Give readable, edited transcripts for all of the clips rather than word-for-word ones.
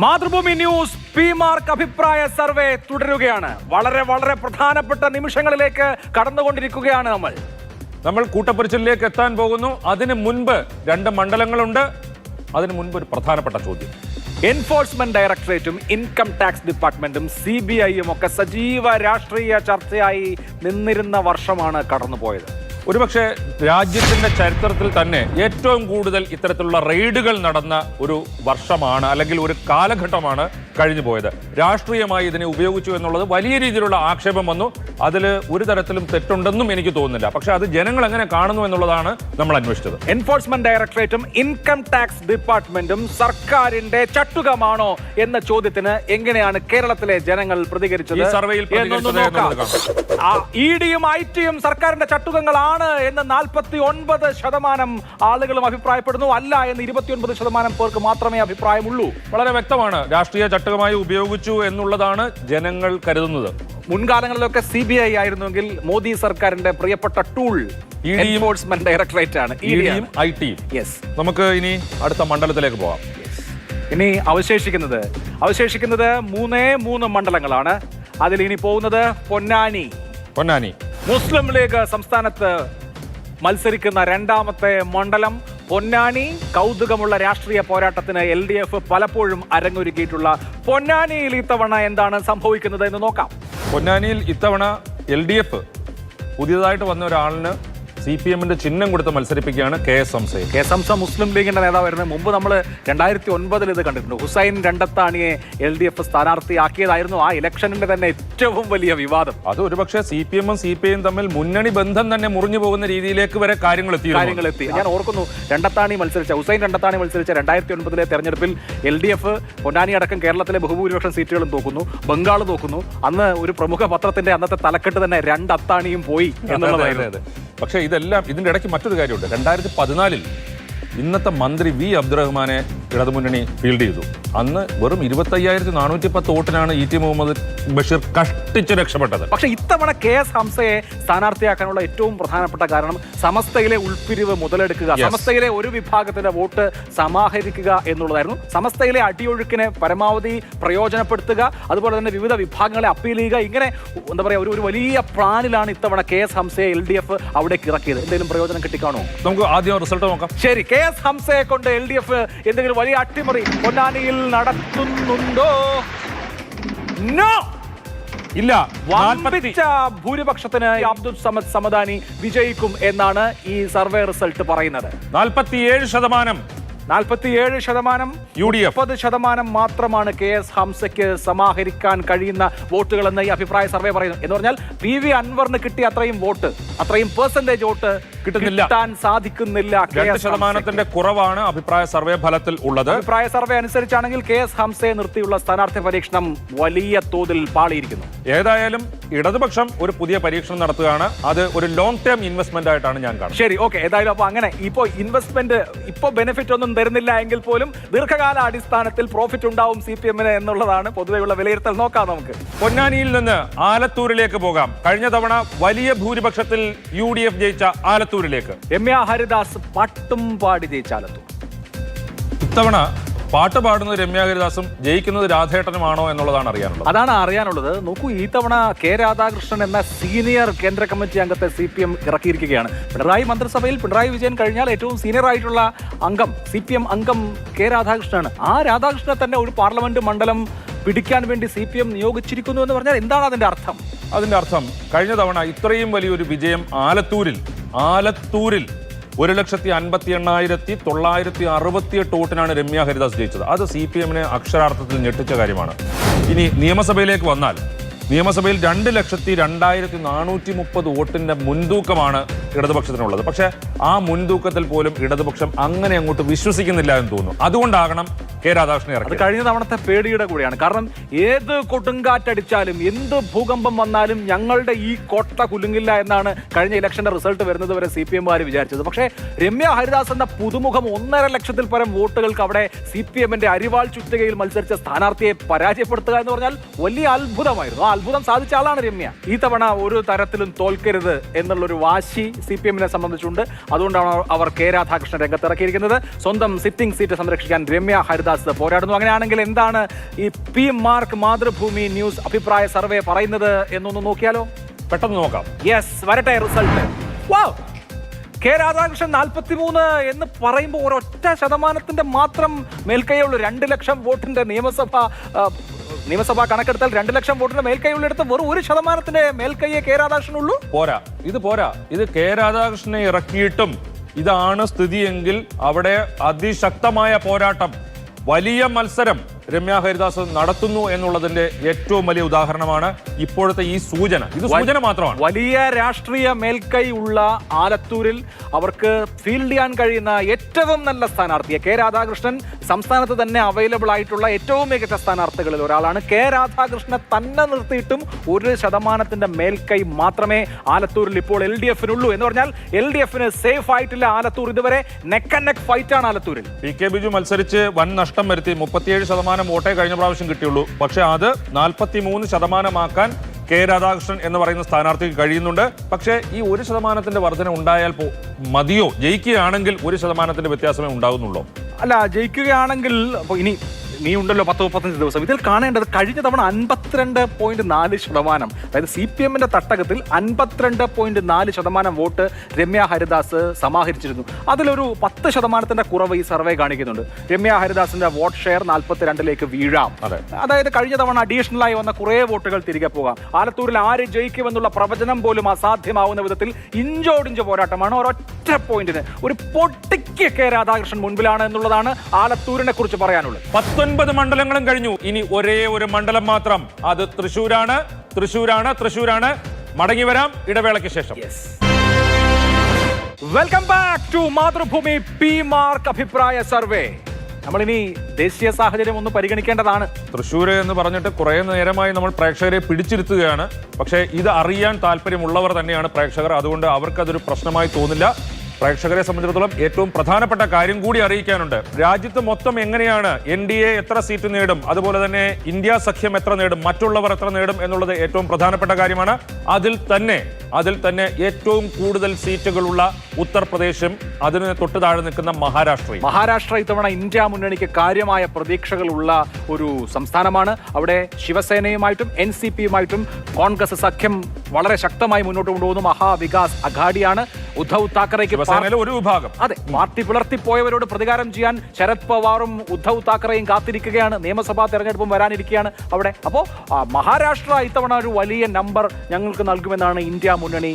Mathrubhumi news P-mark അഭിപ്രായ survey തുടരുകയാണ്. വളരെ വളരെ പ്രധാനപ്പെട്ട നിമിഷങ്ങളിലേക്ക് കടന്നുകൊണ്ടിരിക്കുകയാണ് നമ്മൾ കൂട്ടപ്പരിശലിലേക്ക് എത്താൻ പോകുന്നു. അതിന് മുൻപ് രണ്ട് മണ്ഡലങ്ങളുണ്ട്. അതിന് മുൻപ് ഒരു പ്രധാനപ്പെട്ട ചോദ്യം. എൻഫോഴ്സ്മെന്റ് ഡയറക്ടറേറ്റും ഇൻകം ടാക്സ് ഡിപ്പാർട്ട്മെന്റും CBIയും ഒക്കെ സജീവ രാഷ്ട്രീയ ചർച്ചയായി നിന്നിരുന്ന വർഷമാണ് കടന്നുപോയത്. ഒരുപക്ഷെ രാജ്യത്തിന്റെ ചരിത്രത്തിൽ തന്നെ ഏറ്റവും കൂടുതൽ ഇത്തരത്തിലുള്ള റെയ്ഡുകൾ നടന്ന ഒരു വർഷമാണ്, അല്ലെങ്കിൽ ഒരു കാലഘട്ടമാണ് കഴിഞ്ഞു പോയത്. രാഷ്ട്രീയമായി ഇതിനെ ഉപയോഗിച്ചു എന്നുള്ളത് വലിയ രീതിയിലുള്ള ആക്ഷേപം വന്നു. അതിൽ ഒരു തരത്തിലും തെറ്റുണ്ടെന്നും എനിക്ക് തോന്നുന്നില്ല. പക്ഷെ അത് ജനങ്ങൾ എങ്ങനെ കാണുന്നു എന്നുള്ളതാണ് നമ്മൾ അന്വേഷിച്ചത്. എൻഫോഴ്സ്മെന്റ് ഡയറക്ടറേറ്റും ഇൻകം ടാക്സ് ഡിപ്പാർട്ട്മെന്റും സർക്കാരിന്റെ ചട്ടുകമാണോ എന്ന ചോദ്യത്തിന് എങ്ങനെയാണ് കേരളത്തിലെ ജനങ്ങൾ പ്രതികരിച്ചത്? ഇഡിയും IT-യും സർക്കാരിന്റെ ചട്ടുകങ്ങളാണ് എന്ന് 49% ആളുകളും അഭിപ്രായപ്പെടുന്നു. അല്ല എന്ന് 29% പേർക്ക് മാത്രമേ അഭിപ്രായമുള്ളൂ. വളരെ വ്യക്തമാണ്. രാഷ്ട്രീയ ചട്ടുകമായി ഉപയോഗിച്ചു എന്നുള്ളതാണ് ജനങ്ങൾ കരുതുന്നത്. മുൻകാലങ്ങളിലൊക്കെ CBI ആയിരുന്നെങ്കിൽ മോദി സർക്കാരിന്റെ പ്രിയപ്പെട്ട ടൂൾ എൻഫോഴ്സ്മെന്റ് ഡയറക്ടറേറ്റ് ആണ്. ഇഡിയും IT-യും. യെസ്, നമുക്ക് ഇനി അടുത്ത മണ്ഡലത്തിലേക്ക് പോവാം. ഇനി അവശേഷിക്കുന്നത് 3 മണ്ഡലങ്ങളാണ്. അതിൽ ഇനി പോകുന്നത് പൊന്നാനി. മുസ്ലിം ലീഗ് സംസ്ഥാനത്ത് മത്സരിക്കുന്ന രണ്ടാമത്തെ മണ്ഡലം പൊന്നാനി. കൗതുകമുള്ള രാഷ്ട്രീയ പോരാട്ടത്തിന് LDF പലപ്പോഴും അരങ്ങൊരുക്കിയിട്ടുള്ള പൊന്നാനിയിൽ ഇത്തവണ എന്താണ് സംഭവിക്കുന്നത് എന്ന് നോക്കാം. പൊന്നാനിയിൽ ഇത്തവണ LDF പുതിയതായിട്ട് വന്ന ഒരാളിന് CPM-ന്റെ ചിഹ്നം കൊടുത്ത് മത്സരിപ്പിക്കുകയാണ് KS ഹംസ. മുസ്ലിം ലീഗിന്റെ നേതാവായിരുന്നു. മുമ്പ് നമ്മൾ 2009 ഇത് കണ്ടിട്ടുണ്ട്. ഹുസൈൻ രണ്ടത്താണിയെ LDF സ്ഥാനാർത്ഥിയാക്കിയതായിരുന്നു ആ ഇലക്ഷനിന്റെ തന്നെ ഏറ്റവും വലിയ വിവാദം. അത് ഒരുപക്ഷെ CPM-ഉം CPI-യും തമ്മിൽ മുന്നണി ബന്ധം തന്നെ മുറിഞ്ഞു പോകുന്ന രീതിയിലേക്ക് വരെ കാര്യങ്ങൾ എത്തി. ഞാൻ ഓർക്കുന്നു, ഹുസൈൻ രണ്ടത്താണി മത്സരിച്ച 2009 തെരഞ്ഞെടുപ്പിൽ LDF പൊന്നാനി അടക്കം കേരളത്തിലെ ബഹുഭൂരിപക്ഷം സീറ്റുകളും തോക്കുന്നു, ബംഗാൾ തോക്കുന്നു. അന്ന് ഒരു പ്രമുഖ പത്രത്തിന്റെ അന്നത്തെ തലക്കെട്ട് തന്നെ രണ്ടത്താണിയും പോയി എന്നുള്ളതായിരുന്നു. പക്ഷേ ഇതിന്റെ ഇടയ്ക്ക് മറ്റൊരു കാര്യമുണ്ട്. 2014 ഇന്നത്തെ മന്ത്രി V അബ്ദുറഹ്മാനെ ഇടതുമുന്നണി ഫീൽഡ് ചെയ്തു. അന്ന് വെറും 25,410 വോട്ടിനാണ് ET മുഹമ്മദ് ബഷീർ കഷ്ടിച്ച് രക്ഷപ്പെട്ടത്. പക്ഷേ ഇത്തവണ KS ഹംസയെ സ്ഥാനാർത്ഥിയാക്കാനുള്ള ഏറ്റവും പ്രധാനപ്പെട്ട കാരണം സമസ്തയിലെ ഉൾപ്പിരിവ് മുതലെടുക്കുക, സമസ്തയിലെ ഒരു വിഭാഗത്തിന്റെ വോട്ട് സമാഹരിക്കുക എന്നുള്ളതായിരുന്നു. സമസ്തയിലെ അടിയൊഴുക്കിനെ പരമാവധി പ്രയോജനപ്പെടുത്തുക, അതുപോലെ തന്നെ വിവിധ വിഭാഗങ്ങളെ അപ്പീൽ ചെയ്യുക. ഇങ്ങനെ എന്താ പറയുക, ഒരു വലിയ പ്ലാനിലാണ് ഇത്തവണ KS ഹംസയെ LDF അവിടേക്ക് ഇറക്കിയത്. എന്തെങ്കിലും പ്രയോജനം കിട്ടിക്കാണോ? നമുക്ക് ആദ്യം റിസൾട്ട് നോക്കാം. ശരി, KS ഹംസയെ കൊണ്ട് LDF എന്തെങ്കിലും വലിയ അട്ടിമറി പൊന്നാനിയിൽ നടത്തുന്നുണ്ടോ? നോ, ഇല്ല. ഭൂരിപക്ഷത്തിന് അബ്ദുൾ സമദ് സമദാനി വിജയിക്കും എന്നാണ് ഈ സർവേ റിസൾട്ട് പറയുന്നത്. 47% 30% മാത്രമാണ് KS ഹംസയ്ക്ക് സമാഹരിക്കാൻ കഴിയുന്ന വോട്ടുകളെന്ന് ഈ അഭിപ്രായ സർവേ പറയുന്നു. എന്ന് പറഞ്ഞാൽ PV അൻവറിന് കിട്ടിയ അത്രയും വോട്ട്, അത്രയും പെർസെന്റേജ് വോട്ട് കിട്ടാൻ സാധിക്കുന്നില്ല. 2% കുറവാണ് അഭിപ്രായ സർവേ ഫലത്തിൽ ഉള്ളത്. അഭിപ്രായ സർവേ അനുസരിച്ചാണെങ്കിൽ KS ഹംസയെ നിർത്തിയുള്ള സ്ഥാനാർത്ഥി പരീക്ഷണം വലിയ തോതിൽ പാളിയിരിക്കുന്നു. ഏതായാലും ഇടതുപക്ഷം ഒരു പുതിയ പരീക്ഷണം നടത്തുകയാണ്. അത് ഒരു ലോങ് ടേം ഇൻവെസ്റ്റ്മെന്റ് ആയിട്ടാണ് ഞാൻ കാണുന്നത്. ശരി, ഓക്കെ. ഏതായാലും അപ്പൊ അങ്ങനെ ഇൻവെസ്റ്റ്മെന്റ് ബെനിഫിറ്റ് ഒന്നും തരുന്നില്ല എങ്കിൽ പോലും ദീർഘകാല അടിസ്ഥാനത്തിൽ പ്രോഫിറ്റ് ഉണ്ടാവും CPM-ന് എന്നുള്ളതാണ് പൊതുവെയുള്ള വിലയിരുത്തൽ. നോക്കാം നമുക്ക്. പൊന്നാനിയിൽ നിന്ന് ആലത്തൂരിലേക്ക് പോകാം. കഴിഞ്ഞ തവണ വലിയ ഭൂരിപക്ഷത്തിൽ UDF ജയിച്ച ആലത്തൂരിലേക്ക് രമ്യ ഹരിദാസ് പാട്ടും പാടി ജയിച്ച ആലത്തൂർ. ഇത്തവണ പാട്ട് പാടുന്നത് രമ്യ ഹരിദാസും ജയിക്കുന്നത് രാധേട്ടനുമാണോ എന്നുള്ളതാണ് അറിയാനുള്ളത്. നോക്കൂ, ഈ തവണ K രാധാകൃഷ്ണൻ എന്ന സീനിയർ കേന്ദ്ര കമ്മിറ്റി അംഗത്തെ CPM ഇറക്കിയിരിക്കുകയാണ്. പിണറായി മന്ത്രിസഭയിൽ പിണറായി വിജയൻ കഴിഞ്ഞാൽ ഏറ്റവും സീനിയർ ആയിട്ടുള്ള അംഗം, CPM അംഗം K രാധാകൃഷ്ണനാണ്. ആ രാധാകൃഷ്ണനെ തന്നെ ഒരു പാർലമെന്റ് മണ്ഡലം പിടിക്കാൻ വേണ്ടി CPM നിയോഗിച്ചിരിക്കുന്നു എന്ന് പറഞ്ഞാൽ എന്താണ് അതിന്റെ അർത്ഥം? അതിന്റെ അർത്ഥം കഴിഞ്ഞ തവണ ഇത്രയും വലിയൊരു വിജയം ആലത്തൂരിൽ 1,58,968 വോട്ടിനാണ് രമ്യ ഹരിദാസ് ജയിച്ചത്. അത് CPM-നെ അക്ഷരാർത്ഥത്തിൽ ഞെട്ടിച്ച കാര്യമാണ്. ഇനി നിയമസഭയിലേക്ക് വന്നാൽ നിയമസഭയിൽ 2,02,430 വോട്ടിന്റെ മുൻതൂക്കമാണ് ഇടതുപക്ഷത്തിനുള്ളത്. പക്ഷേ ആ മുൻതൂക്കത്തിൽ പോലും ഇടതുപക്ഷം അങ്ങനെ അങ്ങോട്ട് വിശ്വസിക്കുന്നില്ല എന്ന് തോന്നുന്നു. അതുകൊണ്ടാകണം K രാധാകൃഷ്ണൻ ഇറക്കി. കഴിഞ്ഞ തവണത്തെ പേടിയുടെ കൂടിയാണ്. കാരണം ഏത് കൊടുങ്കാറ്റടിച്ചാലും എന്ത് ഭൂകമ്പം വന്നാലും ഞങ്ങളുടെ ഈ കോട്ട കുലുങ്ങില്ല എന്നാണ് കഴിഞ്ഞ ഇലക്ഷന്റെ റിസൾട്ട് വരുന്നത് വരെ CPM-കാർ വിചാരിച്ചത്. പക്ഷേ രമ്യ ഹരിദാസ് എന്ന പുതുമുഖം 1.5 ലക്ഷത്തിൽ പരം വോട്ടുകൾക്ക് അവിടെ CPM-ന്റെ അരിവാൾ ചുറ്റുകയിൽ മത്സരിച്ച സ്ഥാനാർത്ഥിയെ പരാജയപ്പെടുത്തുക എന്ന് പറഞ്ഞാൽ വലിയ അത്ഭുതമായിരുന്നു. ആ അത്ഭുതം സാധിച്ച ആളാണ് രമ്യ. ഈ തവണ ഒരു തരത്തിലും തോൽക്കരുത് എന്നുള്ളൊരു വാശി CPM-നെ സംബന്ധിച്ചുണ്ട്. അതുകൊണ്ടാണ് അവർ K രാധാകൃഷ്ണൻ രംഗത്തിറക്കിയിരിക്കുന്നത്. സ്വന്തം സിറ്റിംഗ് സീറ്റ് സംരക്ഷിക്കാൻ രമ്യ ഹരിദാസ് ഹരിദാസ് പോരാടുന്നു. അങ്ങനെയാണെങ്കിൽ എന്താണ് ഈ പി മാർക്ക് മാതൃഭൂമി ന്യൂസ് അഭിപ്രായ സർവേ പറയുന്നത് എന്നൊന്ന് നോക്കിയാലോ? പെട്ടെന്ന് നോക്കാം. യെസ്, വരട്ടെ റിസൾട്ട്. വാവ്, കെ രാധാകൃഷ്ണൻ 43 എന്ന് പറയുമ്പോൾ ഒരൊറ്റ ശതമാനത്തിന്റെ മാത്രം മേൽക്കൈയുള്ളൂ. 2 ലക്ഷം വോട്ടിന്റെ നിയമസഭാ കണക്കെടുത്താൽ 2 ലക്ഷം വോട്ടിന്റെ മേൽക്കൈയുള്ളെടുത്ത് വെറും 1% മേൽക്കൈയെ കെ രാധാകൃഷ്ണനുള്ളൂ. പോരാ, ഇത് കെ രാധാകൃഷ്ണനെ ഇറക്കിയിട്ടും ഇതാണ് സ്ഥിതിയെങ്കിൽ അവിടെ അതിശക്തമായ പോരാട്ടം, വലിയ മത്സരം രമ്യ ഹരിദാസ് നടത്തുന്നു എന്നുള്ളതിന്റെ ഏറ്റവും വലിയ ഉദാഹരണമാണ് ഇപ്പോഴത്തെ ഈ സൂചന. ഇത് സൂചന മാത്രമാണ്. വലിയ രാഷ്ട്രീയ മേൽക്കൈ ഉള്ള ആലത്തൂരിൽ അവർക്ക് ഫീൽഡ് ചെയ്യാൻ കഴിയുന്ന ഏറ്റവും നല്ല സ്ഥാനാർത്ഥിയെ കെ രാധാകൃഷ്ണൻ സംസ്ഥാനത്ത് തന്നെ അവൈലബിൾ ആയിട്ടുള്ള ഏറ്റവും മികച്ച സ്ഥാനാർത്ഥികളിൽ ഒരാളാണ്. കെ രാധാകൃഷ്ണനെ തന്നെ നിർത്തിയിട്ടും 1% മേൽക്കൈ മാത്രമേ ആലത്തൂരിൽ ഇപ്പോൾ LDF-നുള്ളൂ. എന്ന് പറഞ്ഞാൽ LDF-ന് സേഫ് ആയിട്ടില്ല ആലത്തൂർ. ഇതുവരെ നെക്ക് ആൻഡ് നെക്ക് ഫൈറ്റ് ആണ് ആലത്തൂരിൽ. PK ബിജു മത്സരിച്ച് വൻ നഷ്ടം വരുത്തി. 37% വോട്ടേ കഴിഞ്ഞ പ്രാവശ്യം കിട്ടിയുള്ളൂ. പക്ഷെ അത് 43% കെ രാധാകൃഷ്ണൻ എന്ന് പറയുന്ന സ്ഥാനാർത്ഥിക്ക് കഴിയുന്നുണ്ട്. പക്ഷേ ഈ 1% വർധന ഉണ്ടായാൽ മതിയോ? ജയിക്കുകയാണെങ്കിൽ 1% വ്യത്യാസമേ ഉണ്ടാകുന്നുള്ളൂ. അല്ല, ജയിക്കുകയാണെങ്കിൽ ഇനി നീ ഉണ്ടല്ലോ 10-35 ദിവസം. ഇതിൽ കാണേണ്ടത് കഴിഞ്ഞ തവണ 52.4%, അതായത് CPM-ന്റെ തട്ടകത്തിൽ 52.4% വോട്ട് രമ്യ ഹരിദാസ് സമാഹരിച്ചിരുന്നു. അതിലൊരു 10% കുറവ് ഈ സർവേ കാണിക്കുന്നുണ്ട്. രമ്യ ഹരിദാസിന്റെ വോട്ട് ഷെയർ 42-ലേക്ക് വീഴാം. അതായത് കഴിഞ്ഞ തവണ അഡീഷണലായി വന്ന കുറെ വോട്ടുകൾ തിരികെ പോകാം. ആലത്തൂരിൽ ആര് ജയിക്കുമെന്നുള്ള പ്രവചനം പോലും അസാധ്യമാവുന്ന വിധത്തിൽ ഇഞ്ചോടിഞ്ച് പോരാട്ടമാണ്. ഒരൊറ്റ പോയിന്റിന് ഒരു പൊട്ടിക്ക് കെ രാധാകൃഷ്ണൻ മുൻപിലാണ് എന്നുള്ളതാണ് ആലത്തൂരിനെ കുറിച്ച് പറയാനുള്ളത്. 19 മണ്ഡലങ്ങളും കഴിഞ്ഞു. ഇനി ഒരേ ഒരു മണ്ഡലം മാത്രം, അത് തൃശൂരാണ്. മടങ്ങി വരാം ഇടവേളയ്ക്ക് ശേഷം. Welcome back to Mathrubhumi P MARQ അഭിപ്രായ സർവേ. നമ്മളിനി ദേശീയ സാഹചര്യം ഒന്ന് പരിഗണിക്കേണ്ടതാണ്. തൃശ്ശൂർ എന്ന് പറഞ്ഞിട്ട് കുറെ നേരമായി നമ്മൾ പ്രേക്ഷകരെ പിടിച്ചിരുത്തുകയാണ്. പക്ഷേ ഇത് അറിയാൻ താല്പര്യമുള്ളവർ തന്നെയാണ് പ്രേക്ഷകർ. അതുകൊണ്ട് അവർക്കതൊരു പ്രശ്നമായി തോന്നില്ല. പ്രേക്ഷകരെ സംബന്ധിച്ചിടത്തോളം ഏറ്റവും പ്രധാനപ്പെട്ട കാര്യം കൂടി അറിയിക്കാനുണ്ട്. രാജ്യത്ത് മൊത്തം എങ്ങനെയാണ് NDA എത്ര സീറ്റ് നേടും, അതുപോലെ തന്നെ ഇന്ത്യ സഖ്യം എത്ര നേടും, മറ്റുള്ളവർ എത്ര നേടും എന്നുള്ളത് ഏറ്റവും പ്രധാനപ്പെട്ട കാര്യമാണ്. അതിൽ തന്നെ ഏറ്റവും കൂടുതൽ സീറ്റുകളുള്ള ഉത്തർപ്രദേശും അതിന് തൊട്ട് താഴെ നിൽക്കുന്ന മഹാരാഷ്ട്ര ഇത്തവണ ഇന്ത്യ മുന്നണിക്ക് കാര്യമായ പ്രതീക്ഷകളുള്ള ഒരു സംസ്ഥാനമാണ്. അവിടെ ശിവസേനയുമായിട്ടും NCP-യുമായിട്ടും കോൺഗ്രസ് സഖ്യം വളരെ ശക്തമായി മുന്നോട്ട് കൊണ്ടുപോകുന്നു. മഹാവികാസ് അഘാഡിയാണ്. ഉദ്ധവ് താക്കറേക്ക് ഒരു വിഭാഗം, അതെ, പാർട്ടി പിളർത്തിപ്പോയവരോട് പ്രതികാരം ചെയ്യാൻ ശരത് പവാറും ഉദ്ധവ് താക്കറെയും കാത്തിരിക്കുകയാണ്. നിയമസഭാ തെരഞ്ഞെടുപ്പും വരാനിരിക്കുകയാണ് അവിടെ. അപ്പോൾ മഹാരാഷ്ട്ര ഇത്തവണ ഒരു വലിയ നമ്പർ ഞങ്ങൾക്ക് നൽകുമെന്നാണ് ഇന്ത്യ മുന്നണി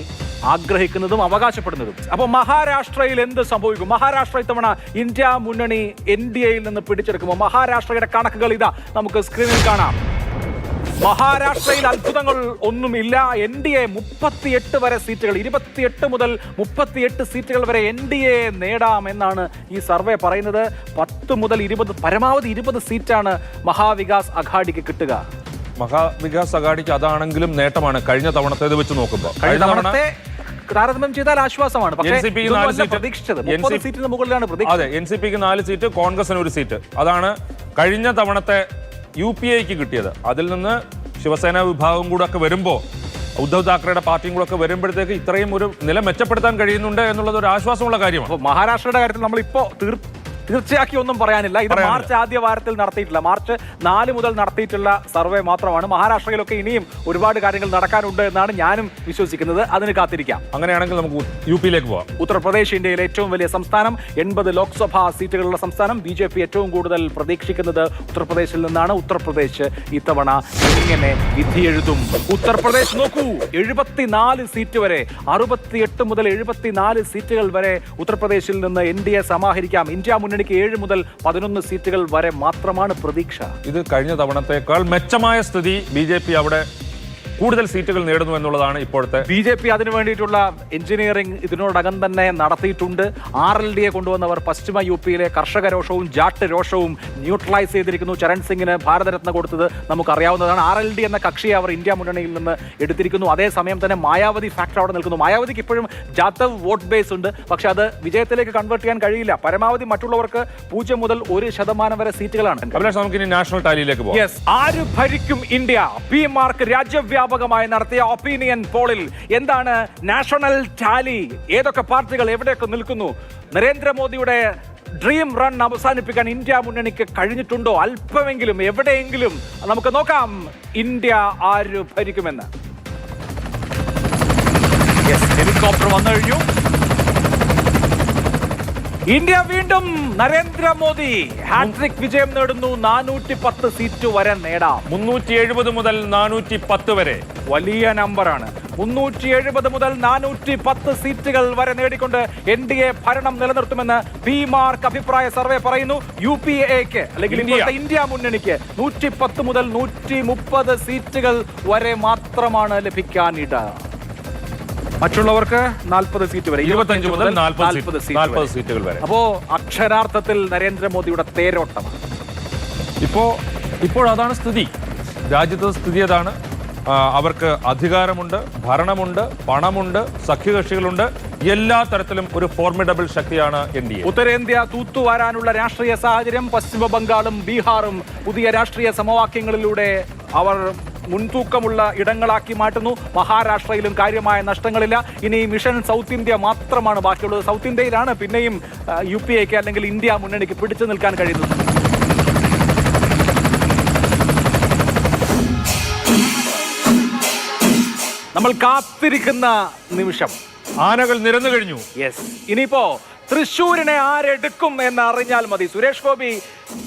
ആഗ്രഹിക്കുന്നതും അവകാശപ്പെടുന്നതും. അപ്പോൾ മഹാരാഷ്ട്രയിൽ എന്ത് സംഭവിക്കും? മഹാരാഷ്ട്ര ഇത്തവണ ഇന്ത്യ മുന്നണി NDA-യിൽ നിന്ന് പിടിച്ചെടുക്കുമ്പോൾ മഹാരാഷ്ട്രയുടെ കണക്കുകൾ ഇതാ നമുക്ക് സ്ക്രീനിൽ കാണാം. മഹാരാഷ്ട്രയിൽ അത്ഭുതങ്ങൾ ഒന്നുമില്ല. NDA 38 വരെ സീറ്റുകൾ, 28 മുതൽ 38 സീറ്റുകൾ വരെ NDA നേടാം എന്നാണ് ഈ സർവേ പറയുന്നത്. 10 മുതൽ 20, പരമാവധി 20 സീറ്റാണ് മഹാവികാസ് അഘാഡിക്ക് കിട്ടുക. മഹാവികാസ് അഘാഡിക്ക് അതാണെങ്കിലും നേട്ടമാണ് കഴിഞ്ഞ തവണത്തേത് വെച്ച് നോക്കുമ്പോൾ. കഴിഞ്ഞ തവണത്തെ താരതമ്യം ചെയ്താൽ ആശ്വാസമാണ്. പക്ഷേ പ്രതീക്ഷിച്ചത് 30 സീറ്റിന് മുകളിലാണ് പ്രതീക്ഷിച്ചത്. അതെ, NCP-ക്ക് 4 സീറ്റ്, കോൺഗ്രസിന് 1 സീറ്റ്. അതാണ് കഴിഞ്ഞ തവണത്തെ UPA-ക്ക് കിട്ടിയത്. അതിൽ നിന്ന് ശിവസേന വിഭാഗം കൂടെ ഒക്കെ വരുമ്പോൾ, ഉദ്ധവ് താക്കറയുടെ പാർട്ടിയും കൂടെ ഒക്കെ വരുമ്പോഴത്തേക്ക് ഇത്രയും ഒരു നില മെച്ചപ്പെടുത്താൻ കഴിയുന്നുണ്ട് എന്നുള്ളത് ഒരു ആശ്വാസമുള്ള കാര്യമാണ്. മഹാരാഷ്ട്രയുടെ കാര്യത്തിൽ നമ്മളിപ്പോ തീർച്ചയാക്കി ഒന്നും പറയാനില്ല. ഇത് മാർച്ച് ആദ്യ വാരത്തിൽ നടത്തിയിട്ടില്ല, മാർച്ച് 4 മുതൽ നടത്തിയിട്ടുള്ള സർവേ മാത്രമാണ്. മഹാരാഷ്ട്രയിലൊക്കെ ഇനിയും ഒരുപാട് കാര്യങ്ങൾ നടക്കാനുണ്ട് എന്നാണ് ഞാനും വിശ്വസിക്കുന്നത്. അതിന് കാത്തിരിക്കാം. അങ്ങനെയാണെങ്കിൽ നമുക്ക് UP-ലേക്ക് പോവാം. ഉത്തർപ്രദേശ് ഇന്ത്യയിലെ ഏറ്റവും വലിയ സംസ്ഥാനം, 80 ലോക്സഭാ സീറ്റുകളുള്ള സംസ്ഥാനം. BJP ഏറ്റവും കൂടുതൽ പ്രതീക്ഷിക്കുന്നത് ഉത്തർപ്രദേശിൽ നിന്നാണ്. ഉത്തർപ്രദേശ് ഇത്തവണ ഇങ്ങനെ വിധിയെഴുതും. ഉത്തർപ്രദേശ് നോക്കൂ, 74 സീറ്റ് വരെ, 68 മുതൽ 74 സീറ്റുകൾ വരെ ഉത്തർപ്രദേശിൽ നിന്ന് NDA സമാഹരിക്കാം. ഇന്ത്യ മുന്നണിക്ക് 7 മുതൽ 11 സീറ്റുകൾ വരെ മാത്രമാണ് പ്രതീക്ഷ. ഇത് കഴിഞ്ഞ തവണത്തേക്കാൾ മെച്ചമായ സ്ഥിതി. BJP അവിടെ കൂടുതൽ സീറ്റുകൾ നേടുന്നു എന്നുള്ളതാണ് ഇപ്പോഴത്തെ. BJP അതിനു വേണ്ടിയിട്ടുള്ള എഞ്ചിനീയറിംഗ് ഇതിനോടകം തന്നെ നടത്തിയിട്ടുണ്ട്. RLD-യെ കൊണ്ടുവന്നവർ പശ്ചിമ UP-യിലെ കർഷക രോഷവും ജാട്ട് രോഷവും ന്യൂട്രലൈസ് ചെയ്തിരിക്കുന്നു. ചരൺ സിംഗിന് ഭാരതരത്ന കൊടുത്തത് നമുക്കറിയാവുന്നതാണ്. RLD എന്ന കക്ഷിയെ അവർ ഇന്ത്യ മുന്നണിയിൽ നിന്ന് എടുത്തിരിക്കുന്നു. അതേസമയം തന്നെ മായാവതി ഫാക്ടർ അവിടെ നിൽക്കുന്നു. മായാവതിക്ക് ഇപ്പോഴും ജാത്തവ് വോട്ട് ബേസ് ഉണ്ട്. പക്ഷെ അത് വിജയത്തിലേക്ക് കൺവേർട്ട് ചെയ്യാൻ കഴിയില്ല. പരമാവധി മറ്റുള്ളവർക്ക് 0 മുതൽ 1% വരെ സീറ്റുകളാണ്. നമുക്ക് ഇനി നാഷണൽ ടാലിയിലേക്ക് പോകാം. ആര് ഭരിക്കും ഇന്ത്യ? പി മാർക്ക് രാജ്യവ്യാപകമായി നടത്തിയ ഒപ്പീനിയൻ പോളിൽ എന്താണ് നാഷണൽ ടാലി? ഏതൊക്കെ പാർട്ടികൾ എവിടെയൊക്കെ നിൽക്കുന്നു? നരേന്ദ്രമോദിയുടെ ഡ്രീം റൺ അവസാനിപ്പിക്കാൻ ഇന്ത്യ മുന്നണിക്ക് കഴിഞ്ഞിട്ടുണ്ടോ? അല്പമെങ്കിലും എവിടെയെങ്കിലും നമുക്ക് നോക്കാം ഇന്ത്യ ആര് ഭരിക്കുമെന്ന്. ഹെലികോപ്റ്റർ വന്നു കഴിഞ്ഞു. ഇന്ത്യ വീണ്ടും നരേന്ദ്രമോദി ഹാട്രിക് വിജയം നേടുന്നു. 410 സീറ്റ് വരെ നേടാം. 370 മുതൽ 410 വരെ വലിയ നമ്പറാണ്. 370 മുതൽ 410 സീറ്റുകൾ വരെ നേടിക്കൊണ്ട് NDA ഭരണം നിലനിർത്തുമെന്ന് പി മാർക്ക് അഭിപ്രായ സർവേ പറയുന്നു. UPAക്ക് അല്ലെങ്കിൽ ഇന്ത്യ മുന്നണിക്ക് 110 മുതൽ 130 സീറ്റുകൾ വരെ മാത്രമാണ് ലഭിക്കാനിട. മറ്റുള്ളവർക്ക് 40 സീറ്റ് വരെ, 25 മുതൽ 40 സീറ്റുകൾ വരെ. അപ്പോ അക്ഷരാർത്ഥത്തിൽ നരേന്ദ്രമോദിയുടെ തേരോട്ടമാണ് ഇപ്പോൾ അതാണ് സ്ഥിതി. രാജ്യത്തെ സ്ഥിതി അതാണ്. അവർക്ക് അധികാരമുണ്ട്, ഭരണമുണ്ട്, പണമുണ്ട്, സഖ്യകക്ഷികളുണ്ട്. എല്ലാ തരത്തിലും ഒരു ഫോർമിഡബിൾ ശക്തിയാണ് NDA. ഉത്തരേന്ത്യ തൂത്തുവാരാനുള്ള രാഷ്ട്രീയ സാഹചര്യം പശ്ചിമ ബംഗാളും ബീഹാറും പുതിയ രാഷ്ട്രീയ സമവാക്യങ്ങളിലൂടെ അവർ മുൻതൂക്കമുള്ള ഇടങ്ങളാക്കി മാറ്റുന്നു. മഹാരാഷ്ട്രയിലും കാര്യമായ നഷ്ടങ്ങളില്ല. ഇനി മിഷൻ സൗത്ത് ഇന്ത്യ മാത്രമാണ് ബാക്കിയുള്ളത്. സൗത്ത് ഇന്ത്യയിലാണ് പിന്നെയും UPAക്ക് അല്ലെങ്കിൽ ഇന്ത്യ മുന്നണിക്ക് പിടിച്ചു നിൽക്കാൻ കഴിയുന്നത്. നമ്മൾ കാത്തിരിക്കുന്ന നിമിഷം. ആനകൾ നിരന്നു കഴിഞ്ഞു. യെസ്, ഇനിയിപ്പോ തൃശ്ശൂരിനെ ആരെടുക്കും എന്ന് അറിഞ്ഞാൽ മതി. സുരേഷ് ഗോപി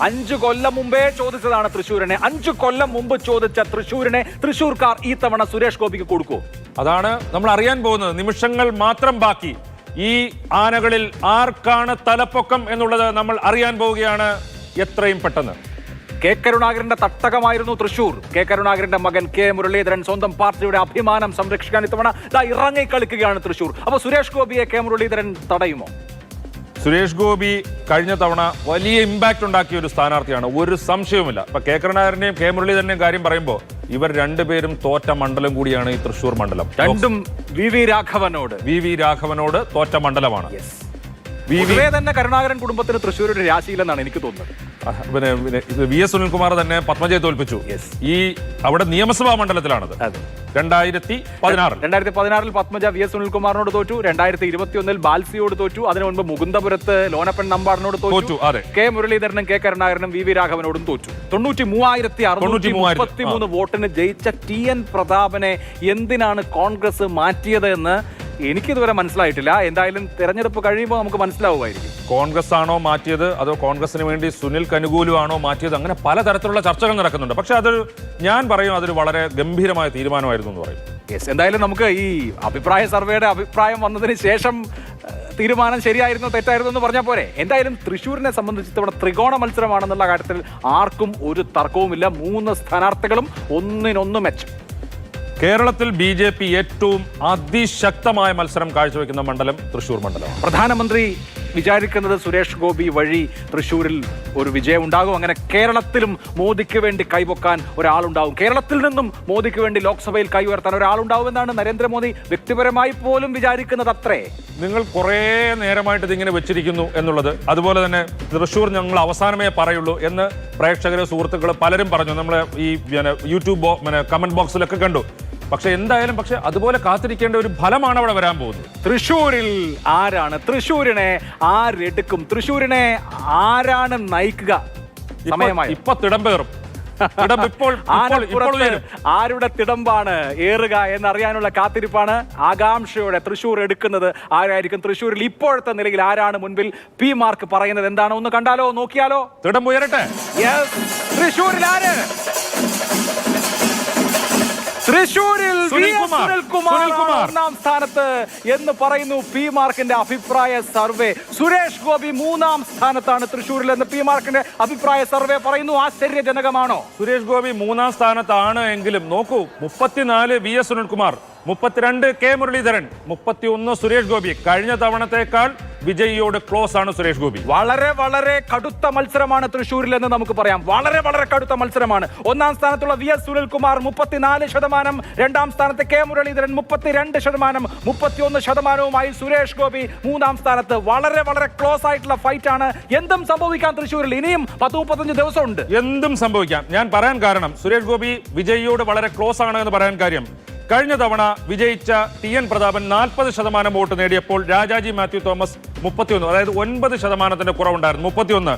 5 കൊല്ലം മുമ്പേ ചോദിച്ചതാണ് തൃശ്ശൂരിനെ. 5 കൊല്ലം മുമ്പ് ചോദിച്ച തൃശ്ശൂരിനെ തൃശ്ശൂർക്കാർ ഈ തവണ സുരേഷ് ഗോപിക്ക് കൊടുക്കൂ. അതാണ് നമ്മൾ അറിയാൻ പോകുന്നത്. നിമിഷങ്ങൾ മാത്രം ബാക്കി. ഈ ആനകളിൽ ആർക്കാണ് തലപ്പൊക്കം എന്നുള്ളത് നമ്മൾ അറിയാൻ പോവുകയാണ് എത്രയും പെട്ടെന്ന്. കെ കരുണാകരന്റെ തട്ടകമായിരുന്നു തൃശൂർ. കെ കരുണാകരന്റെ മകൻ കെ മുരളീധരൻ സ്വന്തം പാർട്ടിയുടെ അഭിമാനം സംരക്ഷിക്കാൻ ഇത്തവണ ഇറങ്ങി കളിക്കുകയാണ് തൃശൂർ. അപ്പൊ സുരേഷ് ഗോപിയെ കെ മുരളീധരൻ തടയുമോ? സുരേഷ് ഗോപി കഴിഞ്ഞ തവണ വലിയ ഇമ്പാക്ട് ഉണ്ടാക്കിയ ഒരു സ്ഥാനാർത്ഥിയാണ്, ഒരു സംശയവുമില്ല. ഇപ്പൊ കെ കരുണാകരന്റെയും കെ മുരളീധരന്റെയും കാര്യം പറയുമ്പോൾ ഇവർ രണ്ടുപേരും തോറ്റ മണ്ഡലം കൂടിയാണ് ഈ തൃശൂർ മണ്ഡലം. രണ്ടും വി വി രാഘവനോട് തോറ്റ മണ്ഡലമാണ്. തന്നെ കരുണാകരൻ കുടുംബത്തിന് തൃശ്ശൂർ ഒരു രാശിയിലെന്നാണ് എനിക്ക് തോന്നുന്നത്. പിന്നെ VS സുനിൽകുമാർ തന്നെ പത്മജയെ തോൽപ്പിച്ചു. ഈ അവിടെ നിയമസഭാ മണ്ഡലത്തിലാണത്. 2016 പത്മജ VS സുനിൽകുമാറിനോട് തോറ്റു. 2021 ബാൽസിയോട് തോറ്റു. അതിനു മുൻപ് മുകുന്ദപുരത്ത് ലോനപ്പൻ നമ്പാടിനോട് തോറ്റു. കെ മുരളീധരനും കെ കരുണാകരനും വി വി രാഘവനോടും തോറ്റു. 93,633 വോട്ടിന് ജയിച്ച TN പ്രതാപനെ എന്തിനാണ് കോൺഗ്രസ് മാറ്റിയത് എന്ന് എനിക്കിതുവരെ മനസ്സിലായിട്ടില്ല. എന്തായാലും തെരഞ്ഞെടുപ്പ് കഴിയുമ്പോൾ നമുക്ക് മനസ്സിലാവുമായിരിക്കും. കോൺഗ്രസ് ആണോ മാറ്റിയത്, അതോ കോൺഗ്രസിന് വേണ്ടി സുനിൽ കനുകൂലുവാണോ മാറ്റിയത്, അങ്ങനെ പലതരത്തിലുള്ള ചർച്ചകൾ നടക്കുന്നുണ്ട്. പക്ഷെ ഞാൻ പറയും അതൊരു വളരെ ഗംഭീരമായ തീരുമാനമായിരുന്നു എന്ന് പറയും. യെസ്, എന്തായാലും നമുക്ക് ഈ അഭിപ്രായ സർവേയുടെ അഭിപ്രായം വന്നതിന് ശേഷം തീരുമാനം ശരിയായിരുന്നു തെറ്റായിരുന്നു എന്ന് പറഞ്ഞാൽ പോരെ. എന്തായാലും തൃശ്ശൂരിനെ സംബന്ധിച്ച് ഇത്തവണ ത്രികോണ മത്സരമാണെന്നുള്ള കാര്യത്തിൽ ആർക്കും ഒരു തർക്കവുമില്ല. 3 സ്ഥാനാർത്ഥികളും ഒന്നിനൊന്ന് മെച്ചം. കേരളത്തിൽ BJP ഏറ്റവും അതിശക്തമായ മത്സരം കാഴ്ചവെക്കുന്ന മണ്ഡലം തൃശ്ശൂർ മണ്ഡലമാണ്. പ്രധാനമന്ത്രി വിചാരിക്കുന്നത് സുരേഷ് ഗോപി വഴി തൃശ്ശൂരിൽ ഒരു വിജയം ഉണ്ടാകും. അങ്ങനെ കേരളത്തിലും മോദിക്ക് വേണ്ടി കൈപൊക്കാൻ ഒരാളുണ്ടാവും. കേരളത്തിൽ നിന്നും മോദിക്ക് വേണ്ടി ലോക്സഭയിൽ കൈ ഉയർത്താൻ ഒരാളുണ്ടാവുമെന്നാണ് നരേന്ദ്രമോദി വ്യക്തിപരമായി പോലും വിചാരിക്കുന്നത്. അത്രേ നിങ്ങൾ കുറേ നേരമായിട്ട് ഇതിങ്ങനെ വെച്ചിരിക്കുന്നു എന്നുള്ളത്. അതുപോലെ തന്നെ തൃശ്ശൂർ ഞങ്ങൾ അവസാനമേ പറയുള്ളൂ എന്ന് പ്രേക്ഷകരെ സുഹൃത്തുക്കൾ പലരും പറഞ്ഞു. നമ്മൾ ഈ യൂട്യൂബ് കമന്റ് ബോക്സിലൊക്കെ കണ്ടു. പക്ഷെ എന്തായാലും അതുപോലെ കാത്തിരിക്കേണ്ട ഒരു ഫലമാണ് അവിടെ വരാൻ പോകുന്നത്. തൃശ്ശൂരിൽ ആരാണ്, തൃശ്ശൂരിനെ ആരെടുക്കും, തൃശ്ശൂരിനെ ആരാണ് നയിക്കുക? സമയമായി. ഇപ്പൊ തിടമ്പേറും. ആരുടെ തിടമ്പാണ് ഏറുക എന്നറിയാനുള്ള കാത്തിരിപ്പാണ്. ആകാംക്ഷയോടെ തൃശ്ശൂർ എടുക്കുന്നത് ആരായിരിക്കും? തൃശ്ശൂരിൽ ഇപ്പോഴത്തെ നിലയിൽ ആരാണ് മുൻപിൽ? പി മാർക്ക് പറയുന്നത് എന്താണ്? ഒന്ന് കണ്ടാലോ, നോക്കിയാലോ? തിടമ്പ് ഉയരട്ടെ. തൃശ്ശൂരിൽ ആര്? തൃശ്ശൂരിൽ സുനിൽകുമാർ ഒന്നാം സ്ഥാനത്ത് എന്ന് പറയുന്നു പി മാർക്കിന്റെ അഭിപ്രായ സർവേ. സുരേഷ് ഗോപി 3-ാം സ്ഥാനത്താണ് തൃശ്ശൂരിൽ എന്ന് പി മാർക്കിന്റെ അഭിപ്രായ സർവേ പറയുന്നു. ആശ്ചര്യജനകമാണോ? സുരേഷ് ഗോപി 3-ാം സ്ഥാനത്താണ് എങ്കിലും നോക്കൂ, 34 VS സുനിൽകുമാർ, 32 കെ മുരളീധരൻ, 31 സുരേഷ് ഗോപി. കഴിഞ്ഞ തവണത്തേക്കാൾ വിജയിയോട് ക്ലോസ് ആണ് സുരേഷ് ഗോപി. വളരെ വളരെ കടുത്ത മത്സരമാണ് തൃശ്ശൂരിൽ എന്ന് നമുക്ക് പറയാം. വളരെ വളരെ കടുത്ത മത്സരമാണ്. 1-ാം സ്ഥാനത്തുള്ള VS സുനിൽകുമാർ 34%, 2-ാം സ്ഥാനത്ത് കെ മുരളീധരൻ 32%, 31%വുമായി സുരേഷ് ഗോപി 3-ാം സ്ഥാനത്ത്. വളരെ വളരെ ക്ലോസ് ആയിട്ടുള്ള ഫൈറ്റ് ആണ്. എന്തും സംഭവിക്കാം തൃശ്ശൂരിൽ. ഇനിയും 10-35 ദിവസമുണ്ട്. എന്തും സംഭവിക്കാം. ഞാൻ പറയാൻ കാരണം സുരേഷ് ഗോപി വിജയിയോട് വളരെ ക്ലോസ് ആണ് എന്ന് പറയാൻ കാര്യം കഴിഞ്ഞ തവണ വിജയിച്ച TN പ്രതാപൻ 40% വോട്ട് നേടിയപ്പോൾ രാജാജി മാത്യു തോമസ് 31, അതായത് 9% കുറവുണ്ടായിരുന്നു. 31,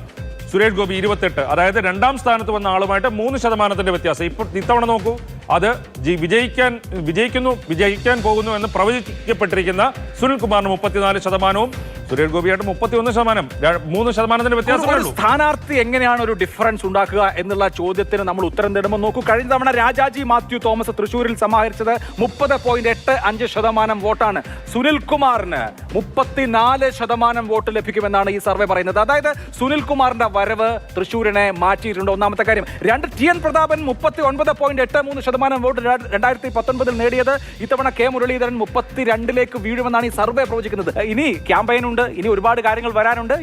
സുരേഷ് ഗോപി 28, അതായത് രണ്ടാം സ്ഥാനത്ത് വന്ന ആളുമായിട്ട് 3% വ്യത്യാസം. ഇപ്പോൾ ഇത്തവണ നോക്കൂ, അത് വിജയിക്കാൻ പോകുന്നു എന്ന് പ്രവചിക്കപ്പെട്ടിരിക്കുന്ന സുനിൽകുമാറിന് 34%, സുരേഷ് ഗോപിയായിട്ട് 31%, 3% വ്യത്യാസമേ ഉള്ളൂ. സ്ഥാനാർത്ഥി എങ്ങനെയാണ് ഒരു ഡിഫറൻസ് ഉണ്ടാക്കുക എന്നുള്ള ചോദ്യത്തിന് നമ്മൾ ഉത്തരം തേടുമ്പോൾ നോക്കൂ, കഴിഞ്ഞ തവണ രാജാജി മാത്യു തോമസ് തൃശ്ശൂരിൽ സമാഹരിച്ചത് 30.85% വോട്ടാണ്. സുനിൽകുമാറിന് 34% വോട്ട് ലഭിക്കുമെന്നാണ് ഈ സർവേ പറയുന്നത്. അതായത് സുനിൽകുമാറിന്റെ വരവ് തൃശ്ശൂരിനെ മാറ്റിയിട്ടുണ്ട്. ഒന്നാമത്തെ കാര്യം. രണ്ട്, TN പ്രതാപൻ 39.83% വോട്ട് 2019 നേടിയത്. ഇത്തവണ കെ മുരളീധരൻ 32 വീഴുമെന്നാണ് ഈ സർവേ പ്രവചിക്കുന്നത്. ഇനി ക്യാമ്പയിൻ ഉണ്ട്, ഇനി ഒരുപാട് കാര്യങ്ങൾ വരാനുണ്ട്.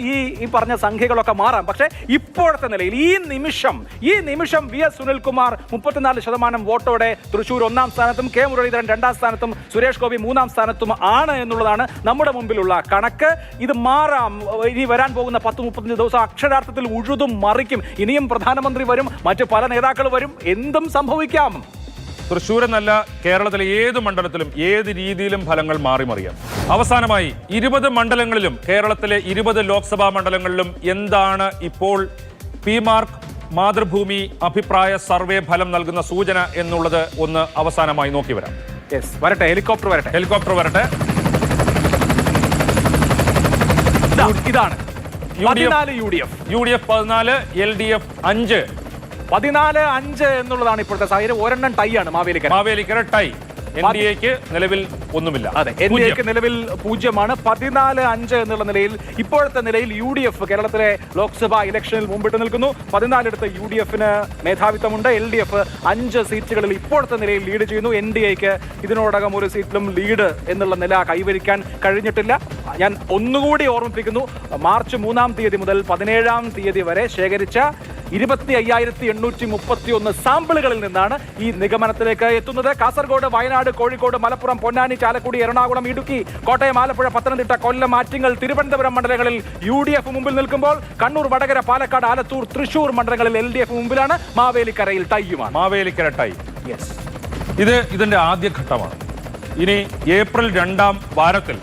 ഈ പറഞ്ഞ സംഖ്യകളൊക്കെ മാറാം. പക്ഷേ ഇപ്പോഴത്തെ നിലയിൽ ഈ നിമിഷം VS സുനിൽകുമാർ 34% വോട്ടോടെ തൃശ്ശൂർ 1ാം സ്ഥാനത്തും കെ മുരളീധരൻ 2ാം സ്ഥാനത്തും സുരേഷ് ഗോപി 3ാം സ്ഥാനത്തും ആണ് എന്നുള്ളതാണ് നമ്മുടെ മുമ്പിലുള്ള കണക്ക്. ഇത് മാറാം. ഇനി വരാൻ പോകുന്ന 10-35 ദിവസം അക്ഷരാർത്ഥത്തിൽ ഉഴുതും മറിക്കും. ഇനിയും പ്രധാനമന്ത്രി വരും, മറ്റ് പല നേതാക്കൾ വരും, എന്തും സംഭവിക്കാം. തൃശ്ശൂർ എന്നല്ല, കേരളത്തിലെ ഏത് മണ്ഡലത്തിലും ഏത് രീതിയിലും ഫലങ്ങൾ മാറിമറിയാം. അവസാനമായി 20 മണ്ഡലങ്ങളിലും കേരളത്തിലെ 20 ലോക്സഭാ മണ്ഡലങ്ങളിലും എന്താണ് ഇപ്പോൾ മാർക്ക് മാതൃഭൂമി അഭിപ്രായ സർവേ ഫലം നൽകുന്ന സൂചന എന്നുള്ളത് ഒന്ന് അവസാനമായി നോക്കി വരാം. വരട്ടെ, ഹെലികോപ്റ്റർ വരട്ടെ. ഇതാണ് UDF 14, LDF 5. 14-5 എന്നുള്ളതാണ് ഇപ്പോഴത്തെ സാഹചര്യം. ഒരെണ്ണം ടൈ ആണ്, മാവേലിക്കര ടൈ. NDAക്ക് നിലവിൽ ഒന്നുമില്ല. അതെ, NDAക്ക് നിലവിൽ 0 14-5 എന്നുള്ള നിലയിൽ ഇപ്പോഴത്തെ നിലയിൽ UDF കേരളത്തിലെ ലോക്സഭാ ഇലക്ഷനിൽ മുമ്പിട്ട് നിൽക്കുന്നു. 14 UDFന് മേധാവിത്വമുണ്ട്. LDF 5 സീറ്റുകളിൽ ഇപ്പോഴത്തെ നിലയിൽ ലീഡ് ചെയ്യുന്നു. NDAക്ക് ഇതിനോടകം ഒരു സീറ്റിലും ലീഡ് എന്നുള്ള നില കൈവരിക്കാൻ കഴിഞ്ഞിട്ടില്ല. ഞാൻ ഒന്നുകൂടി ഓർമ്മിപ്പിക്കുന്നു, മാർച്ച് 3-ാം തീയതി മുതൽ 17-ാം തീയതി വരെ ശേഖരിച്ച 25,831 സാമ്പിളുകളിൽ നിന്നാണ് ഈ നിഗമനത്തിലേക്ക് എത്തുന്നത്. കാസർഗോഡ്, വയനാട്, കോഴിക്കോട്, മലപ്പുറം, പൊന്നാനി, ചാലക്കുടി, എറണാകുളം, ഇടുക്കി, കോട്ടയം, ആലപ്പുഴ, പത്തനംതിട്ട, കൊല്ലം, ആറ്റിങ്ങൽ, തിരുവനന്തപുരം മണ്ഡലങ്ങളിൽ UDF മുമ്പിൽ നിൽക്കുമ്പോൾ കണ്ണൂർ, വടകര, പാലക്കാട്, ആലത്തൂർ, തൃശൂർ മണ്ഡലങ്ങളിൽ LDF മുമ്പിലാണ്. മാവേലിക്കരയിൽ ടൈയുമാണ്. മാവേലിക്കര ടൈ. ഇതിന്റെ ആദ്യഘട്ടമാണ്. ഇനി ഏപ്രിൽ 2ാം വാരത്തിൽ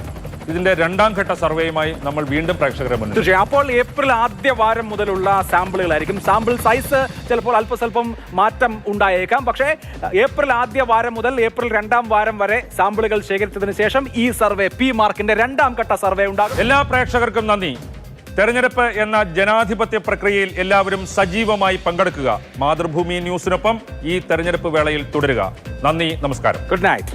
ഇതിന്റെ 2ാം ഘട്ട സർവേയുമായി നമ്മൾ വീണ്ടും പ്രേക്ഷകരെ മുന്നിൽ. തീർച്ചയായും. അപ്പോൾ ഏപ്രിൽ ആദ്യ വാരം മുതലുള്ള സാമ്പിളുകളായിരിക്കും. സാമ്പിൾ സൈസ് ചിലപ്പോൾ അല്പസ്വല്പം മാറ്റം ഉണ്ടായേക്കാം. പക്ഷേ ഏപ്രിൽ ആദ്യ വാരം മുതൽ ഏപ്രിൽ 2ാം വാരം വരെ സാമ്പിളുകൾ ശേഖരിച്ചതിന് ശേഷം ഈ സർവേ മാർക്കിന്റെ 2ാം ഘട്ട സർവേ ഉണ്ടാകും. എല്ലാ പ്രേക്ഷകർക്കും നന്ദി. തെരഞ്ഞെടുപ്പ് എന്ന ജനാധിപത്യ പ്രക്രിയയിൽ എല്ലാവരും സജീവമായി പങ്കെടുക്കുക. മാതൃഭൂമി ന്യൂസിനൊപ്പം ഈ തെരഞ്ഞെടുപ്പ് വേളയിൽ തുടരുക. നന്ദി, നമസ്കാരം. Good night.